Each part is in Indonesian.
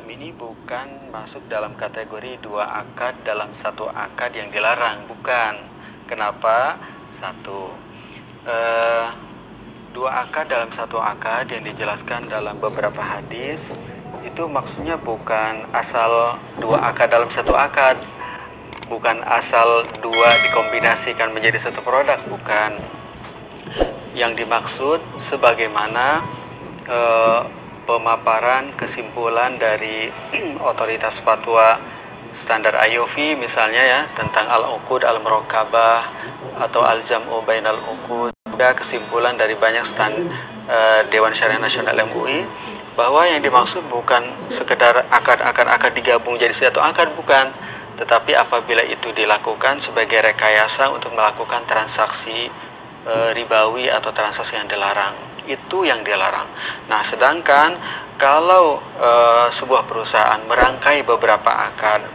ini bukan masuk dalam kategori dua akad dalam satu akad yang dilarang, bukan. Kenapa? Satu, dua akad dalam satu akad yang dijelaskan dalam beberapa hadis itu maksudnya bukan asal dua akad dalam satu akad, bukan asal dua dikombinasikan menjadi satu produk, bukan. Yang dimaksud sebagaimana pemaparan kesimpulan dari otoritas fatwa standar IOV misalnya ya, tentang al-uqud al-murakkabah atau al-jam'u bainal uqud. Ada kesimpulan dari banyak Dewan Syariah Nasional MUI bahwa yang dimaksud bukan sekedar akad digabung jadi satu akad, bukan, tetapi apabila itu dilakukan sebagai rekayasa untuk melakukan transaksi ribawi atau transaksi yang dilarang, itu yang dilarang. Nah, sedangkan kalau sebuah perusahaan merangkai beberapa akad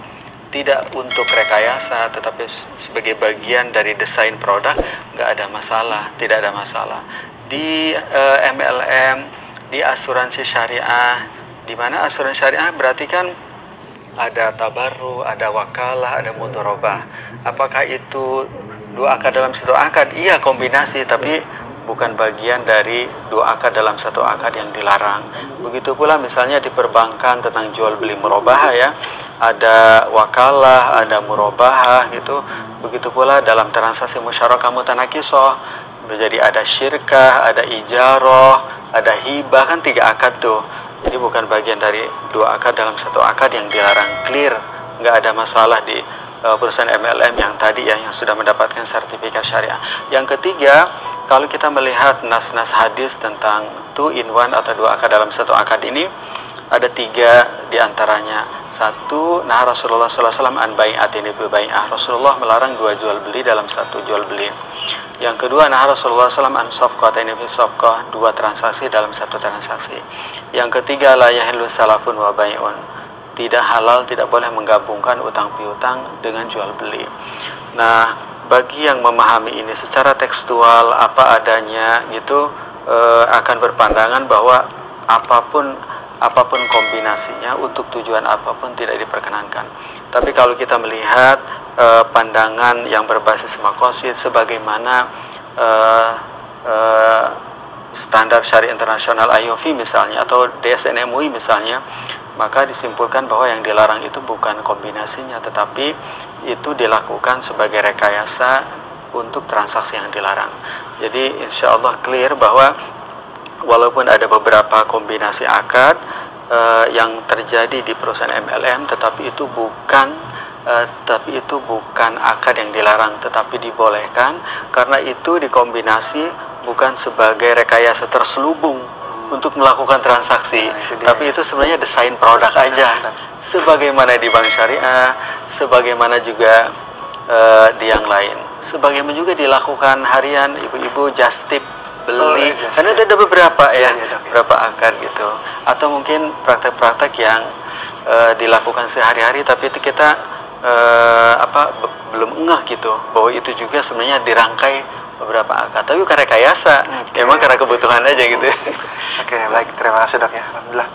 tidak untuk rekayasa tetapi sebagai bagian dari desain produk, nggak ada masalah, tidak ada masalah. Di MLM, di asuransi syariah, di mana asuransi syariah berarti kan ada tabarru, ada wakalah, ada mudharabah. Apakah itu dua akad dalam satu akad? Iya, kombinasi, tapi bukan bagian dari dua akad dalam satu akad yang dilarang. Begitu pula misalnya di perbankan tentang jual beli murabahah ya, ada wakalah, ada murabahah gitu. Begitu pula dalam transaksi musyarakah mutanakisah, jadi ada syirkah, ada ijarah, ada hibah, kan 3 akad tuh. Jadi bukan bagian dari dua akad dalam satu akad yang dilarang, clear, nggak ada masalah di perusahaan MLM yang tadi ya, yang sudah mendapatkan sertifikat syariah. Yang ketiga, kalau kita melihat nas-nas hadis tentang 2-in-1 atau dua akad dalam satu akad ini, ada 3 diantaranya. Satu, nah Rasulullah SAW an bai'atin bil bai'ah, Rasulullah melarang 2 jual beli dalam satu jual beli. Yang kedua, nah Rasulullah SAW an safqatain fi safqah, 2 transaksi dalam satu transaksi. Yang ketiga, la yahillu salafun wa bai'un, tidak halal, tidak boleh menggabungkan utang piutang dengan jual beli. Nah, bagi yang memahami ini secara tekstual apa adanya gitu, akan berpandangan bahwa apapun kombinasinya untuk tujuan apapun tidak diperkenankan. Tapi kalau kita melihat pandangan yang berbasis maqasid sebagaimana standar syariah internasional IOV misalnya atau DSN MUI misalnya, maka disimpulkan bahwa yang dilarang itu bukan kombinasinya, tetapi itu dilakukan sebagai rekayasa untuk transaksi yang dilarang. Jadi insya Allah clear bahwa walaupun ada beberapa kombinasi akad yang terjadi di perusahaan MLM, tetapi itu bukan akad yang dilarang, tetapi dibolehkan karena itu dikombinasi bukan sebagai rekayasa terselubung untuk melakukan transaksi, tapi itu sebenarnya desain produk aja, sebagaimana di bank syariah, sebagaimana juga di yang lain, sebagaimana juga dilakukan harian ibu-ibu just tip beli, karena ada beberapa ya, beberapa akad gitu, atau mungkin praktek-praktek yang dilakukan sehari-hari, tapi itu kita belum ngeh gitu bahwa itu juga sebenarnya dirangkai beberapa akad, tapi bukan rekayasa, memang karena kebutuhan aja gitu. Oke, baik, terima kasih dok ya, alhamdulillah.